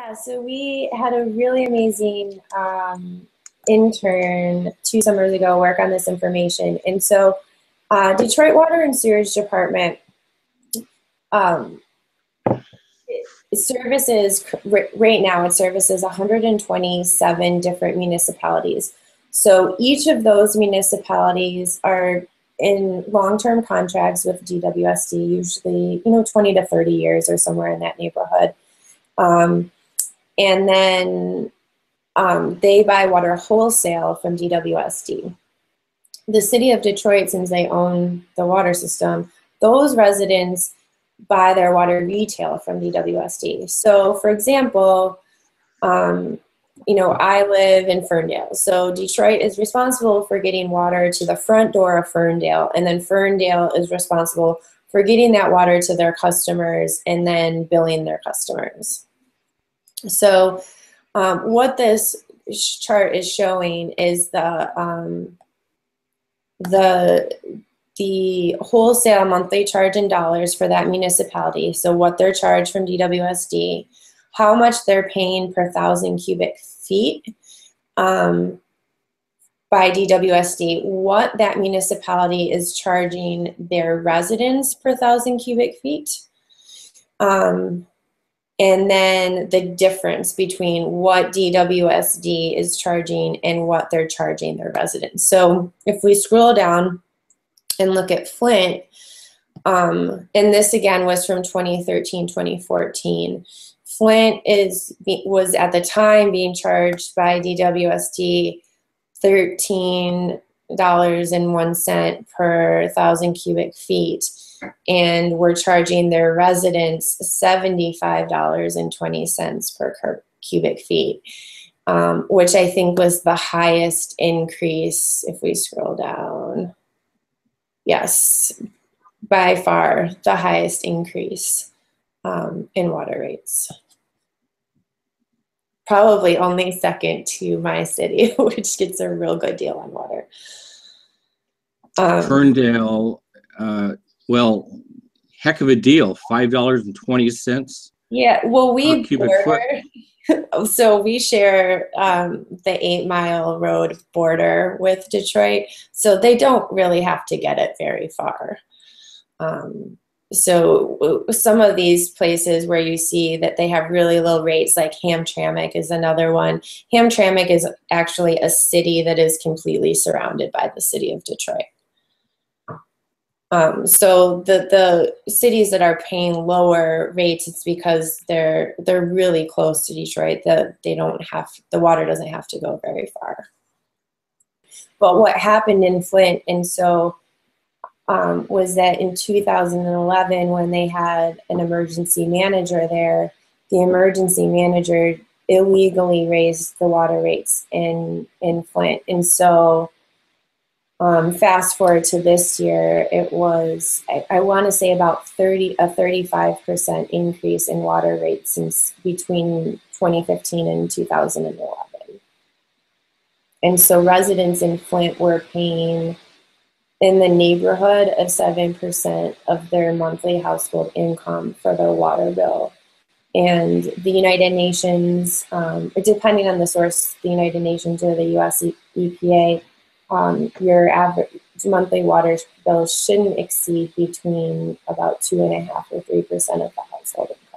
Yeah, so we had a really amazing intern 2 summers ago work on this information. And so Detroit Water and Sewerage Department services, right now it services 127 different municipalities. So each of those municipalities are in long-term contracts with DWSD, usually 20 to 30 years or somewhere in that neighborhood. And then they buy water wholesale from DWSD. The city of Detroit, since they own the water system, those residents buy their water retail from DWSD. So for example, I live in Ferndale. So Detroit is responsible for getting water to the front door of Ferndale, and then Ferndale is responsible for getting that water to their customers and then billing their customers. So what this chart is showing is the wholesale monthly charge in dollars for that municipality. So what they're charged from DWSD, how much they're paying per 1,000 cubic feet by DWSD, what that municipality is charging their residents per 1,000 cubic feet, and then the difference between what DWSD is charging and what they're charging their residents. So if we scroll down and look at Flint, and this again was from 2013, 2014. Flint was at the time being charged by DWSD $13.01 per 1,000 cubic feet, and we're charging their residents $75.20 per cubic feet, which I think was the highest increase if we scroll down. Yes, by far the highest increase in water rates. Probably only second to my city, which gets a real good deal on water. Ferndale, well, heck of a deal, $5.20. Yeah, well, we cubic foot. So we share the 8-mile road border with Detroit, so they don't really have to get it very far. So some of these places where you see that they have really low rates, like Hamtramck is another one. Hamtramck is actually a city that is completely surrounded by the city of Detroit. So the cities that are paying lower rates, it's because they're really close to Detroit. The water doesn't have to go very far. But what happened in Flint, and so was that in 2011, when they had an emergency manager there, the emergency manager illegally raised the water rates in Flint, and so. Fast forward to this year, it was, I want to say about a 35% increase in water rates since between 2015 and 2011. And so residents in Flint were paying in the neighborhood of 7% of their monthly household income for their water bill. And the United Nations, depending on the source, the United Nations or the US EPA, your average monthly water bill shouldn't exceed between about 2.5% or 3% of the household income.